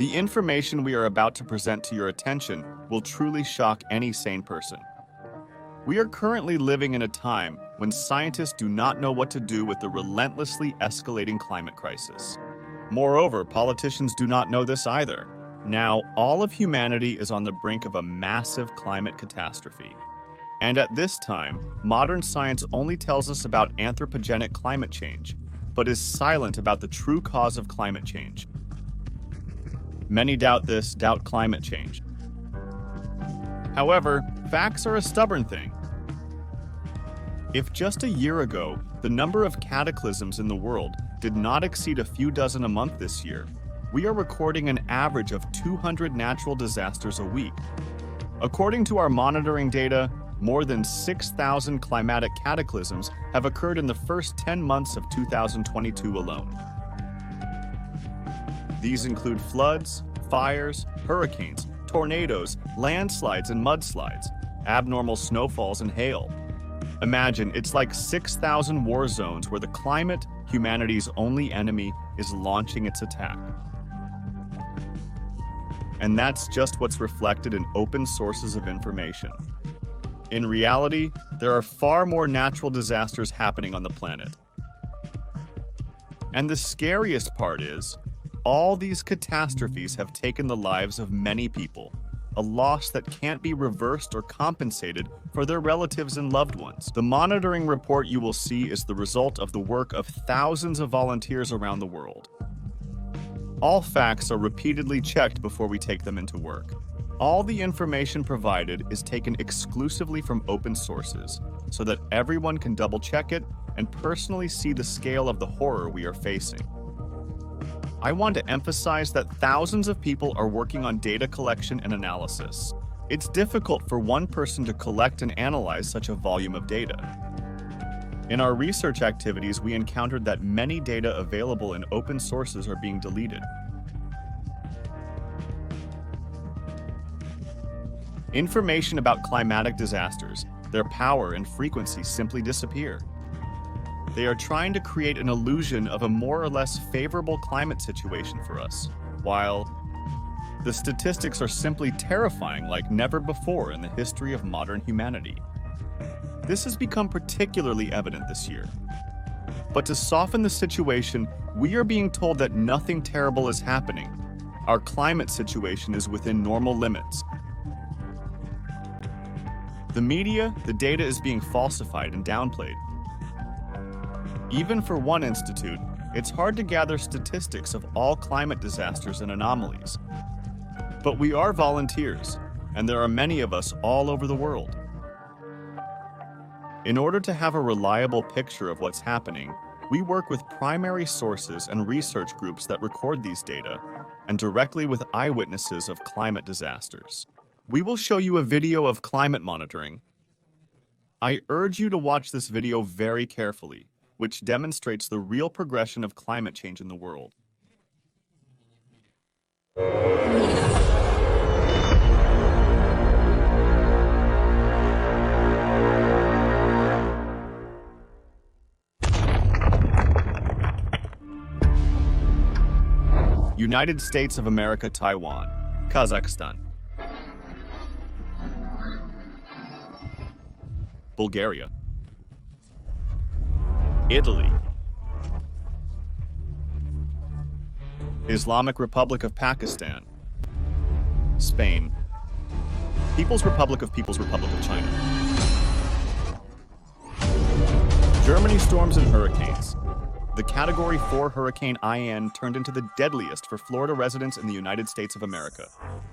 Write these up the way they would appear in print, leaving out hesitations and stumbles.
The information we are about to present to your attention will truly shock any sane person. We are currently living in a time when scientists do not know what to do with the relentlessly escalating climate crisis. Moreover, politicians do not know this either. Now, all of humanity is on the brink of a massive climate catastrophe. And at this time, modern science only tells us about anthropogenic climate change, but is silent about the true cause of climate change. Many doubt climate change. However, facts are a stubborn thing. If just a year ago, the number of cataclysms in the world did not exceed a few dozen a month this year, we are recording an average of 200 natural disasters a week. According to our monitoring data, more than 6,000 climatic cataclysms have occurred in the first 10 months of 2022 alone. These include floods, fires, hurricanes, tornadoes, landslides and mudslides, abnormal snowfalls and hail. Imagine, it's like 6,000 war zones where the climate, humanity's only enemy, is launching its attack. And that's just what's reflected in open sources of information. In reality, there are far more natural disasters happening on the planet. And the scariest part is, all these catastrophes have taken the lives of many people, a loss that can't be reversed or compensated for their relatives and loved ones. The monitoring report you will see is the result of the work of thousands of volunteers around the world. All facts are repeatedly checked before we take them into work. All the information provided is taken exclusively from open sources, so that everyone can double-check it and personally see the scale of the horror we are facing. I want to emphasize that thousands of people are working on data collection and analysis. It's difficult for one person to collect and analyze such a volume of data. In our research activities, we encountered that many data available in open sources are being deleted. Information about climatic disasters, their power and frequency simply disappear. They are trying to create an illusion of a more or less favorable climate situation for us, while the statistics are simply terrifying like never before in the history of modern humanity. This has become particularly evident this year. But to soften the situation, we are being told that nothing terrible is happening. Our climate situation is within normal limits. The media, the data is being falsified and downplayed. Even for one institute, it's hard to gather statistics of all climate disasters and anomalies. But we are volunteers, and there are many of us all over the world. In order to have a reliable picture of what's happening, we work with primary sources and research groups that record these data, and directly with eyewitnesses of climate disasters. We will show you a video of climate monitoring. I urge you to watch this video very carefully, which demonstrates the real progression of climate change in the world. United States of America, Taiwan, Kazakhstan, Bulgaria, Italy, Islamic Republic of Pakistan, Spain, People's Republic of China, Germany storms and hurricanes. The Category 4 Hurricane Ian turned into the deadliest for Florida residents in the United States of America.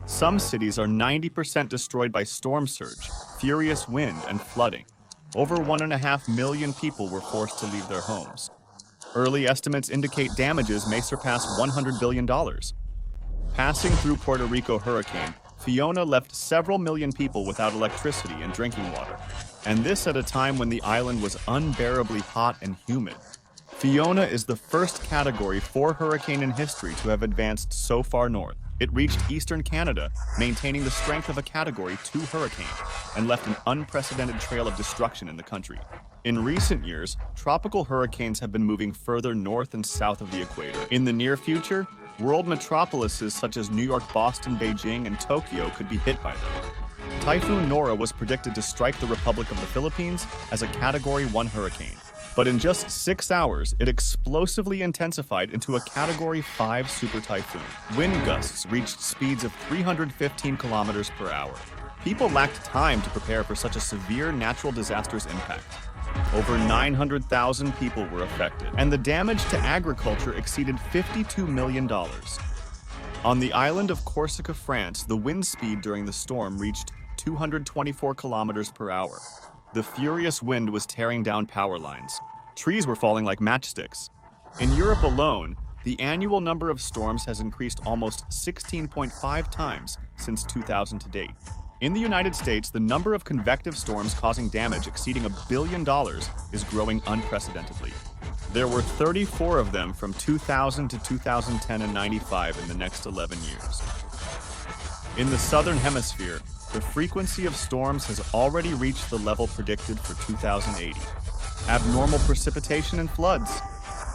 Some cities are 90% destroyed by storm surge, furious wind, and flooding. Over 1.5 million people were forced to leave their homes. Early estimates indicate damages may surpass $100 billion. Passing through Puerto Rico hurricane, Fiona left several million people without electricity and drinking water, and this at a time when the island was unbearably hot and humid. Fiona is the first Category 4 hurricane in history to have advanced so far north. It reached eastern Canada, maintaining the strength of a Category 2 hurricane, and left an unprecedented trail of destruction in the country. In recent years, tropical hurricanes have been moving further north and south of the equator. In the near future, World metropolises such as New York, Boston, Beijing, and Tokyo could be hit by them. Typhoon Nora was predicted to strike the Republic of the Philippines as a Category 1 hurricane. But in just 6 hours, it explosively intensified into a Category 5 super typhoon. Wind gusts reached speeds of 315 kilometers per hour. People lacked time to prepare for such a severe natural disaster's impact. Over 900,000 people were affected, and the damage to agriculture exceeded $52 million. On the island of Corsica, France, the wind speed during the storm reached 224 kilometers per hour. The furious wind was tearing down power lines. Trees were falling like matchsticks. In Europe alone, the annual number of storms has increased almost 16.5 times since 2000 to date. In the United States, the number of convective storms causing damage exceeding $1 billion is growing unprecedentedly. There were 34 of them from 2000 to 2010 and 95 in the next 11 years. In the Southern Hemisphere, the frequency of storms has already reached the level predicted for 2080. Abnormal precipitation and floods.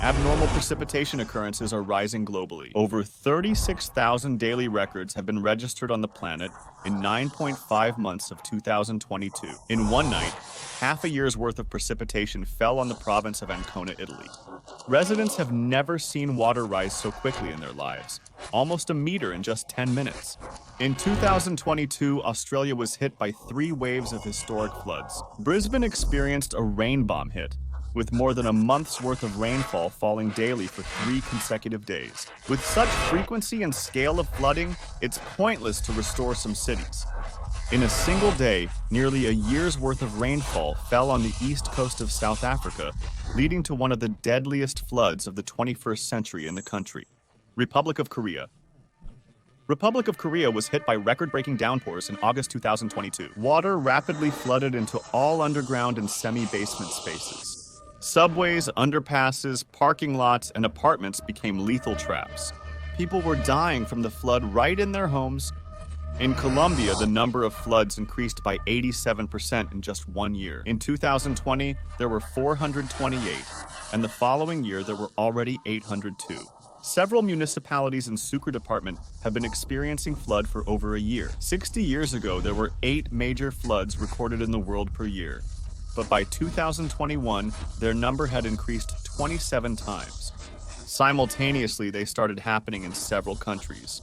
Abnormal precipitation occurrences are rising globally. Over 36,000 daily records have been registered on the planet in 9.5 months of 2022. In one night, half a year's worth of precipitation fell on the province of Ancona, Italy. Residents have never seen water rise so quickly in their lives, almost a meter in just 10 minutes. In 2022, Australia was hit by 3 waves of historic floods. Brisbane experienced a rain bomb hit, with more than a month's worth of rainfall falling daily for 3 consecutive days. With such frequency and scale of flooding, it's pointless to restore some cities. In a single day, nearly a year's worth of rainfall fell on the east coast of South Africa, leading to one of the deadliest floods of the 21st century in the country. Republic of Korea. Republic of Korea was hit by record-breaking downpours in August 2022. Water rapidly flooded into all underground and semi-basement spaces. Subways, underpasses, parking lots, and apartments became lethal traps. People were dying from the flood right in their homes. In Colombia, the number of floods increased by 87% in just 1 year. In 2020, there were 428, and the following year there were already 802. Several municipalities in Sucre Department have been experiencing flood for over a year. 60 years ago, there were 8 major floods recorded in the world per year. But by 2021, their number had increased 27 times. Simultaneously, they started happening in several countries.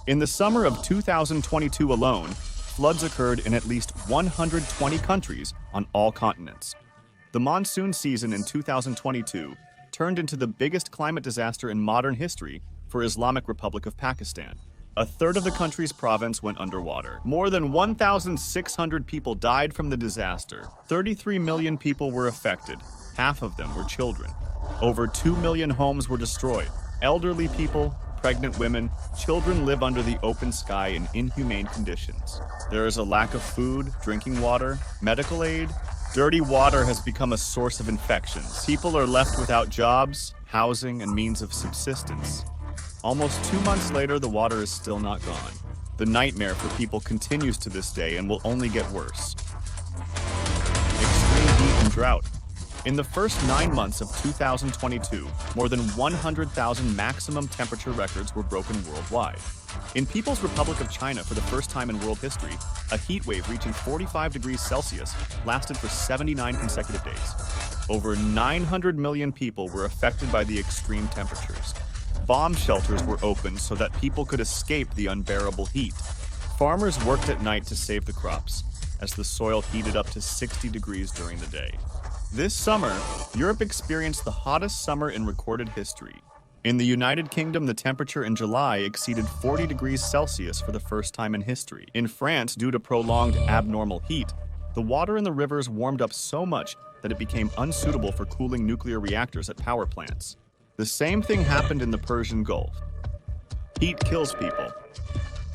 In the summer of 2022 alone, floods occurred in at least 120 countries on all continents. The monsoon season in 2022 turned into the biggest climate disaster in modern history for Islamic Republic of Pakistan. A third of the country's province went underwater. More than 1,600 people died from the disaster. 33 million people were affected. Half of them were children. Over 2 million homes were destroyed. Elderly people, pregnant women, children live under the open sky in inhumane conditions. There is a lack of food, drinking water, medical aid. Dirty water has become a source of infections. People are left without jobs, housing, and means of subsistence. Almost 2 months later, the water is still not gone. The nightmare for people continues to this day and will only get worse. Extreme heat and drought. In the first 9 months of 2022, more than 100,000 maximum temperature records were broken worldwide. In People's Republic of China, for the first time in world history, a heat wave reaching 45 degrees Celsius lasted for 79 consecutive days. Over 900 million people were affected by the extreme temperatures. Bomb shelters were opened so that people could escape the unbearable heat. Farmers worked at night to save the crops, as the soil heated up to 60 degrees during the day. This summer, Europe experienced the hottest summer in recorded history. In the United Kingdom, the temperature in July exceeded 40 degrees Celsius for the first time in history. In France, due to prolonged abnormal heat, the water in the rivers warmed up so much that it became unsuitable for cooling nuclear reactors at power plants. The same thing happened in the Persian Gulf. Heat kills people.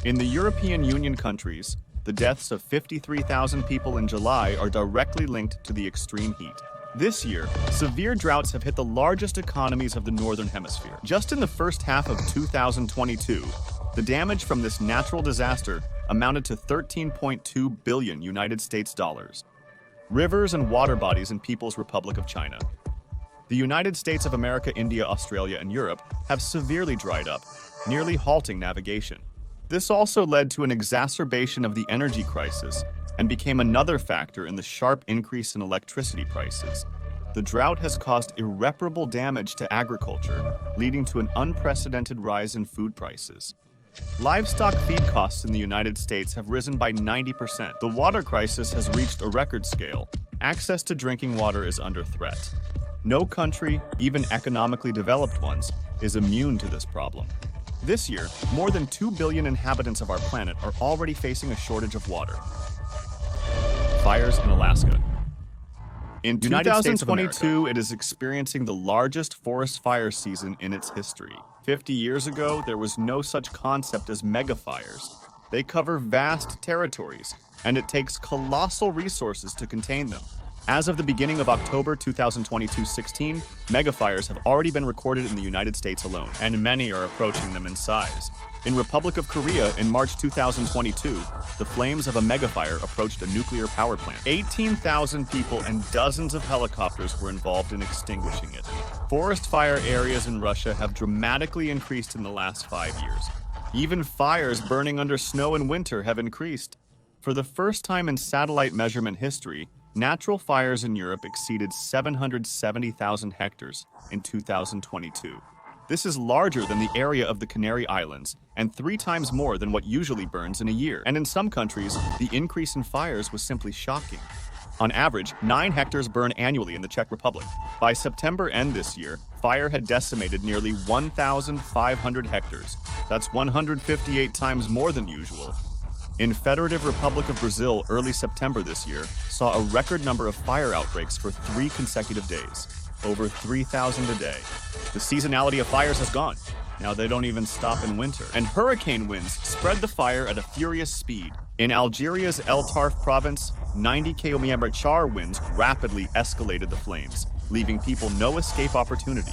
In the European Union countries, the deaths of 53,000 people in July are directly linked to the extreme heat. This year, severe droughts have hit the largest economies of the Northern Hemisphere. Just in the first half of 2022, the damage from this natural disaster amounted to 13.2 billion United States dollars. Rivers and water bodies in People's Republic of China. The United States of America, India, Australia, and Europe have severely dried up, nearly halting navigation. This also led to an exacerbation of the energy crisis and became another factor in the sharp increase in electricity prices. The drought has caused irreparable damage to agriculture, leading to an unprecedented rise in food prices. Livestock feed costs in the United States have risen by 90%. The water crisis has reached a record scale. Access to drinking water is under threat. No country, even economically developed ones, is immune to this problem. This year, more than 2 billion inhabitants of our planet are already facing a shortage of water. Fires in Alaska. In 2022, it is experiencing the largest forest fire season in its history. 50 years ago, there was no such concept as megafires. They cover vast territories, and it takes colossal resources to contain them. As of the beginning of October 2022-16, megafires have already been recorded in the United States alone, and many are approaching them in size. In Republic of Korea, in March 2022, the flames of a megafire approached a nuclear power plant. 18,000 people and dozens of helicopters were involved in extinguishing it. Forest fire areas in Russia have dramatically increased in the last 5 years. Even fires burning under snow in winter have increased. For the first time in satellite measurement history, natural fires in Europe exceeded 770,000 hectares in 2022. This is larger than the area of the Canary Islands and 3 times more than what usually burns in a year. And in some countries, the increase in fires was simply shocking. On average, 9 hectares burn annually in the Czech Republic. By September end this year, fire had decimated nearly 1,500 hectares. That's 158 times more than usual. In Federative Republic of Brazil, early September this year saw a record number of fire outbreaks for 3 consecutive days, over 3,000 a day. The seasonality of fires has gone. Now they don't even stop in winter. And hurricane winds spread the fire at a furious speed. In Algeria's El Tarf province, 90 km/h winds rapidly escalated the flames, leaving people no escape opportunity.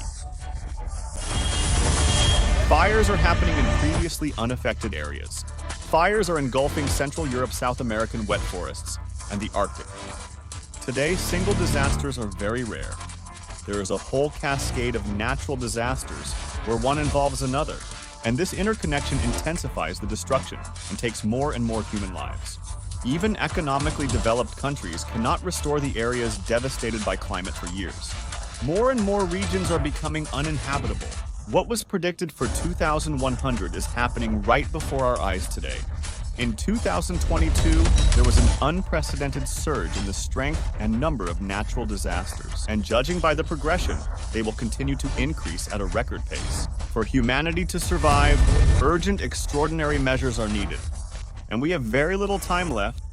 Fires are happening in previously unaffected areas. Fires are engulfing Central Europe, South American wet forests, and the Arctic. Today, single disasters are very rare. There is a whole cascade of natural disasters where one involves another, and this interconnection intensifies the destruction and takes more and more human lives. Even economically developed countries cannot restore the areas devastated by climate for years. More and more regions are becoming uninhabitable. What was predicted for 2100 is happening right before our eyes today. In 2022, there was an unprecedented surge in the strength and number of natural disasters. And judging by the progression, they will continue to increase at a record pace. For humanity to survive, urgent, extraordinary measures are needed. And we have very little time left.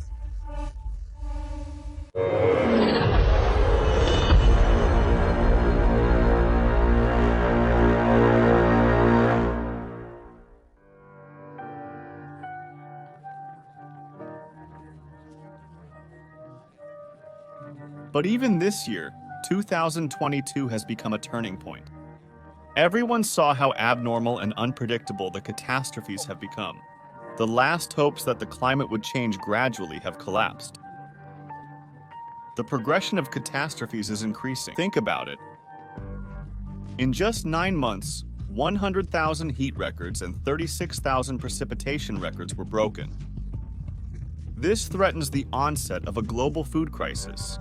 But even this year, 2022 has become a turning point. Everyone saw how abnormal and unpredictable the catastrophes have become. The last hopes that the climate would change gradually have collapsed. The progression of catastrophes is increasing. Think about it. In just 9 months, 100,000 heat records and 36,000 precipitation records were broken. This threatens the onset of a global food crisis.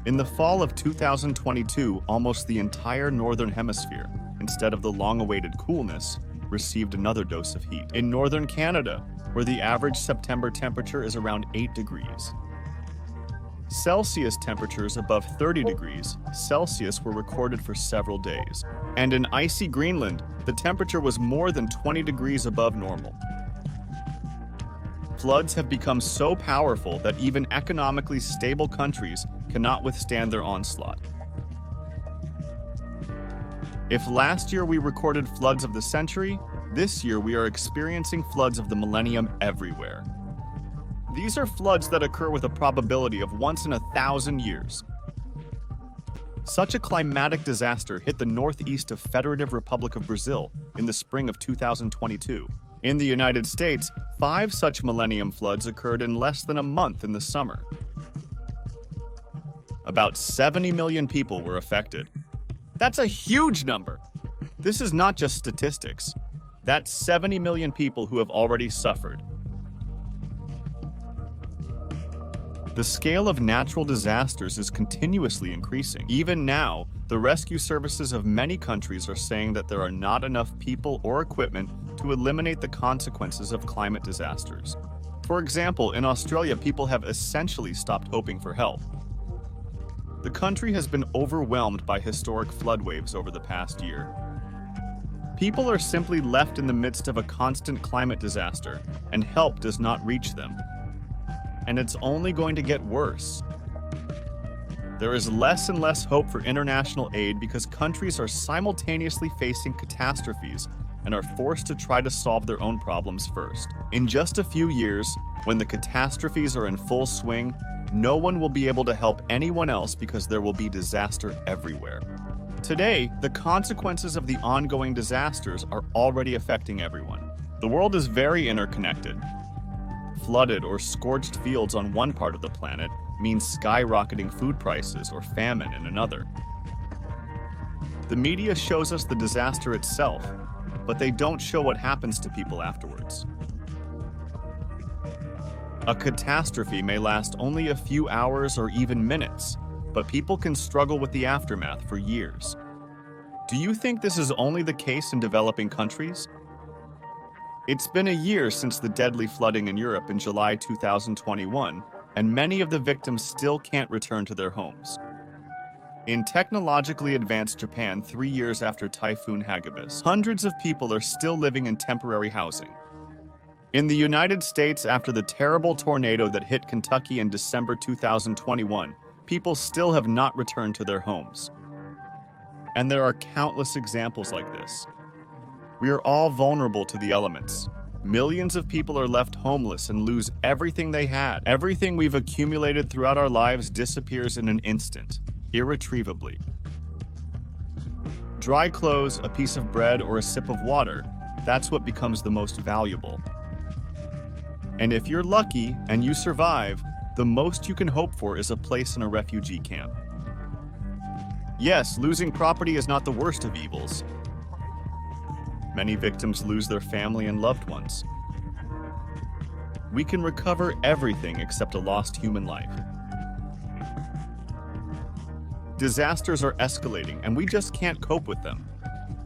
In the fall of 2022, almost the entire northern hemisphere, instead of the long-awaited coolness, received another dose of heat. In northern Canada, where the average September temperature is around 8 degrees. Celsius temperatures above 30 degrees Celsius were recorded for several days. And in icy Greenland, the temperature was more than 20 degrees above normal. Floods have become so powerful that even economically stable countries cannot withstand their onslaught. If last year we recorded floods of the century, this year we are experiencing floods of the millennium everywhere. These are floods that occur with a probability of once in 1,000 years. Such a climatic disaster hit the northeast of Federative Republic of Brazil in the spring of 2022. In the United States, 5 such millennium floods occurred in less than a month in the summer. About 70 million people were affected. That's a huge number! This is not just statistics. That's 70 million people who have already suffered. The scale of natural disasters is continuously increasing. Even now, the rescue services of many countries are saying that there are not enough people or equipment to eliminate the consequences of climate disasters. For example, in Australia, people have essentially stopped hoping for help. The country has been overwhelmed by historic flood waves over the past year. People are simply left in the midst of a constant climate disaster, and help does not reach them. And it's only going to get worse. There is less and less hope for international aid because countries are simultaneously facing catastrophes and are forced to try to solve their own problems first. In just a few years, when the catastrophes are in full swing, no one will be able to help anyone else because there will be disaster everywhere. Today, the consequences of the ongoing disasters are already affecting everyone. The world is very interconnected. Flooded or scorched fields on one part of the planet means skyrocketing food prices or famine in another. The media shows us the disaster itself, but they don't show what happens to people afterwards. A catastrophe may last only a few hours or even minutes, but people can struggle with the aftermath for years. Do you think this is only the case in developing countries? It's been a year since the deadly flooding in Europe in July 2021, and many of the victims still can't return to their homes. In technologically advanced Japan 3 years after Typhoon Hagibis, hundreds of people are still living in temporary housing. In the United States, after the terrible tornado that hit Kentucky in December 2021, people still have not returned to their homes. And there are countless examples like this. We are all vulnerable to the elements. Millions of people are left homeless and lose everything they had. Everything we've accumulated throughout our lives disappears in an instant, irretrievably. Dry clothes, a piece of bread, or a sip of water, that's what becomes the most valuable. And if you're lucky and you survive, the most you can hope for is a place in a refugee camp. Yes, losing property is not the worst of evils. Many victims lose their family and loved ones. We can recover everything except a lost human life. Disasters are escalating, and we just can't cope with them.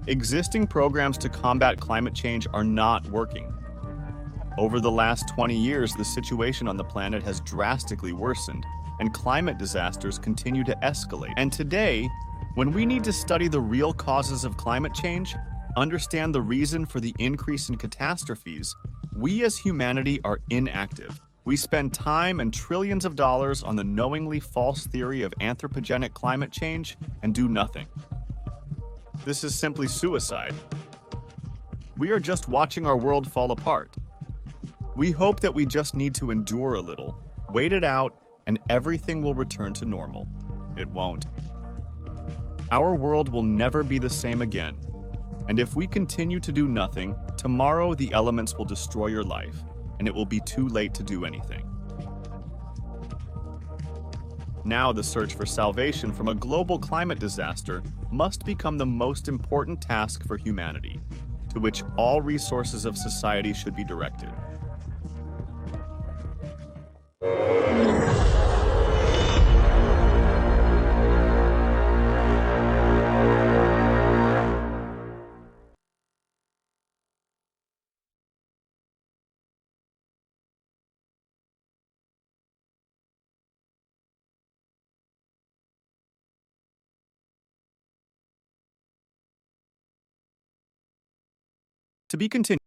Existing programs to combat climate change are not working. Over the last 20 years, the situation on the planet has drastically worsened, and climate disasters continue to escalate. And today, when we need to study the real causes of climate change, understand the reason for the increase in catastrophes, we as humanity are inactive. We spend time and trillions of dollars on the knowingly false theory of anthropogenic climate change and do nothing. This is simply suicide. We are just watching our world fall apart. We hope that we just need to endure a little, wait it out, and everything will return to normal. It won't. Our world will never be the same again. And if we continue to do nothing, tomorrow the elements will destroy your life, and it will be too late to do anything. Now the search for salvation from a global climate disaster must become the most important task for humanity, to which all resources of society should be directed. To be continued.